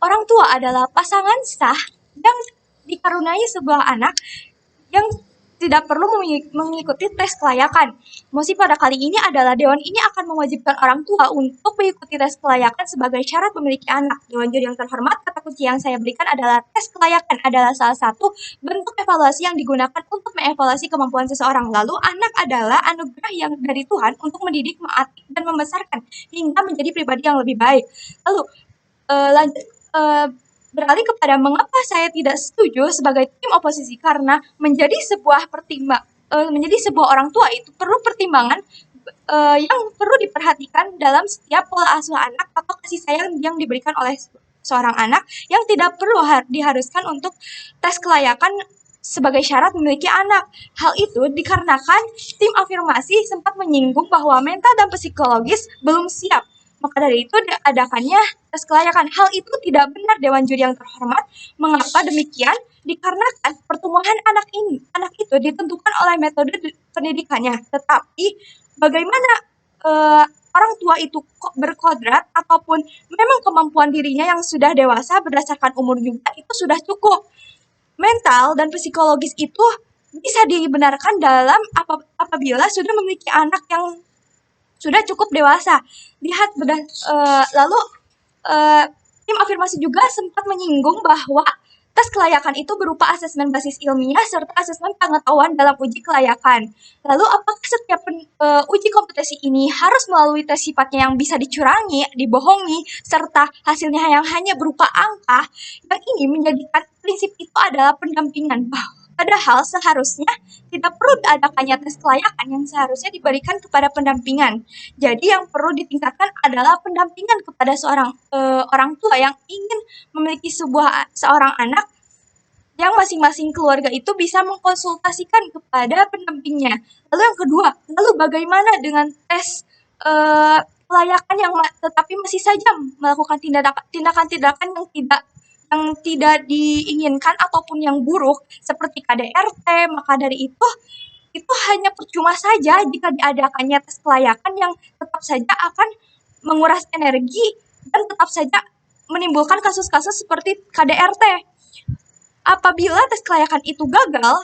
orang tua adalah pasangan sah yang dikaruniai sebuah anak yang tidak perlu mengikuti tes kelayakan. Mosi pada kali ini adalah Dewan ini akan mewajibkan orang tua untuk mengikuti tes kelayakan sebagai syarat memiliki anak. Dewan juri yang terhormat, kata kunci yang saya berikan adalah tes kelayakan adalah salah satu bentuk evaluasi yang digunakan untuk mengevaluasi kemampuan seseorang. Lalu anak adalah anugerah yang dari Tuhan untuk mendidik, melatih, dan membesarkan hingga menjadi pribadi yang lebih baik. Lalu lanjut beralih kepada mengapa saya tidak setuju sebagai tim oposisi, karena menjadi sebuah orang tua itu perlu pertimbangan yang perlu diperhatikan dalam setiap pola asuh anak atau kasih sayang yang diberikan oleh seorang anak yang tidak perlu diharuskan untuk tes kelayakan sebagai syarat memiliki anak. Hal itu dikarenakan tim afirmasi sempat menyinggung bahwa mental dan psikologis belum siap. Maka dari itu diadakannya tes kelayakan. Hal itu tidak benar, Dewan Juri yang terhormat. Mengapa demikian? Dikarenakan pertumbuhan anak itu ditentukan oleh metode pendidikannya. Tetapi bagaimana orang tua itu berkodrat ataupun memang kemampuan dirinya yang sudah dewasa berdasarkan umur juga itu sudah cukup. Mental dan psikologis itu bisa dibenarkan dalam apabila sudah memiliki anak yang sudah cukup dewasa. Lalu tim afirmasi juga sempat menyinggung bahwa tes kelayakan itu berupa asesmen basis ilmiah serta asesmen pengetahuan dalam uji kelayakan. Lalu apakah setiap uji kompetensi ini harus melalui tes sifatnya yang bisa dicurangi, dibohongi, serta hasilnya yang hanya berupa angka? Yang ini menjadikan prinsip itu adalah pendampingan. Padahal seharusnya tidak perlu diadakannya tes kelayakan yang seharusnya diberikan kepada pendampingan. Jadi yang perlu ditingkatkan adalah pendampingan kepada seorang orang tua yang ingin memiliki seorang anak, yang masing-masing keluarga itu bisa mengkonsultasikan kepada pendampingnya. Lalu yang kedua, lalu bagaimana dengan tes kelayakan yang tetapi masih saja melakukan tindakan-tindakan yang tidak diinginkan ataupun yang buruk seperti KDRT? Maka dari itu hanya percuma saja jika diadakannya tes kelayakan yang tetap saja akan menguras energi dan tetap saja menimbulkan kasus-kasus seperti KDRT. Apabila tes kelayakan itu gagal,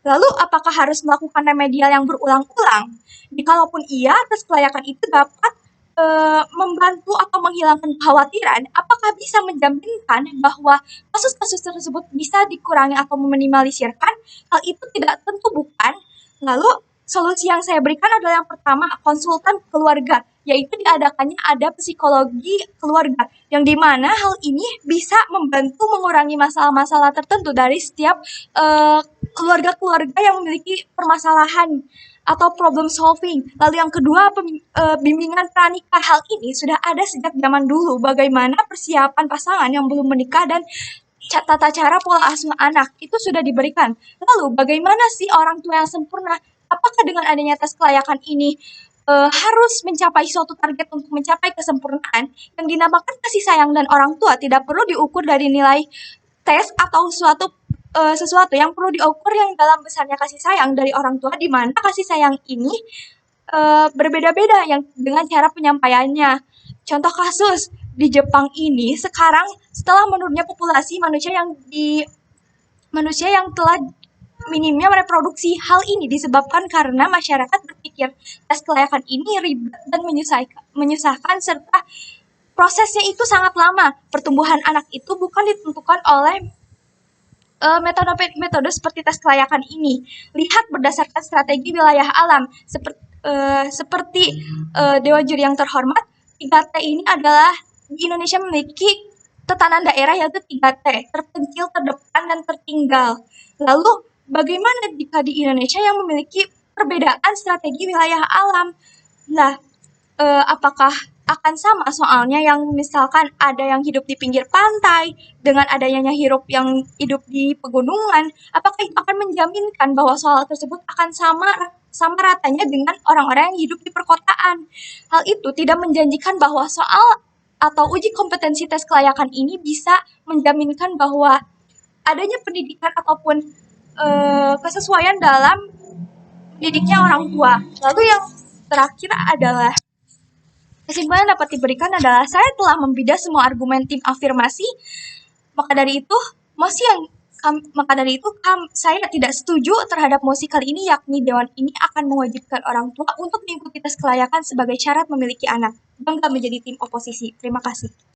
lalu apakah harus melakukan remedial yang berulang-ulang? Jikalaupun iya, tes kelayakan itu dapat membantu atau menghilangkan kekhawatiran, apakah bisa menjaminkan bahwa kasus-kasus tersebut bisa dikurangi atau meminimalisirkan? Hal itu tidak tentu bukan. Lalu solusi yang saya berikan adalah yang pertama, konsultan keluarga, yaitu diadakannya ada psikologi keluarga, yang dimana hal ini bisa membantu mengurangi masalah-masalah tertentu dari setiap keluarga-keluarga yang memiliki permasalahan atau problem solving. Lalu yang kedua, bimbingan pranikah. Hal ini sudah ada sejak zaman dulu, bagaimana persiapan pasangan yang belum menikah dan tata cara pola asuh anak itu sudah diberikan. Lalu bagaimana sih orang tua yang sempurna? Apakah dengan adanya tes kelayakan ini harus mencapai suatu target untuk mencapai kesempurnaan yang dinamakan kasih sayang dan orang tua tidak perlu diukur dari nilai tes atau sesuatu yang perlu diukur yang dalam besarnya kasih sayang dari orang tua, di mana kasih sayang ini berbeda-beda yang dengan cara penyampaiannya. Contoh kasus di Jepang ini sekarang setelah menurunnya populasi manusia yang telah minimnya reproduksi, hal ini disebabkan karena masyarakat berpikir tes kelayakan ini ribet dan menyusahkan serta prosesnya itu sangat lama. Pertumbuhan anak itu bukan ditentukan oleh metode seperti tes kelayakan ini. Lihat berdasarkan strategi wilayah alam seperti Dewan Juri yang terhormat, 3T ini adalah di Indonesia memiliki tetanan daerah yaitu 3T, terpencil, terdepan, dan tertinggal. Lalu bagaimana jika di Indonesia yang memiliki perbedaan strategi wilayah alam? Nah, apakah akan sama soalnya yang misalkan ada yang hidup di pinggir pantai dengan adanya yang hidup di pegunungan, apakah itu akan menjaminkan bahwa soal tersebut akan sama ratanya dengan orang-orang yang hidup di perkotaan? Hal itu tidak menjanjikan bahwa soal atau uji kompetensi tes kelayakan ini bisa menjaminkan bahwa adanya pendidikan ataupun kesesuaian dalam didiknya orang tua. Lalu yang terakhir adalah Kesimpulan dapat diberikan adalah saya telah membidas semua argumen tim afirmasi. Maka dari itu, saya tidak setuju terhadap mosi kali ini, yakni Dewan ini akan mewajibkan orang tua untuk mengikuti tes kelayakan sebagai syarat memiliki anak, bangga menjadi tim oposisi. Terima kasih.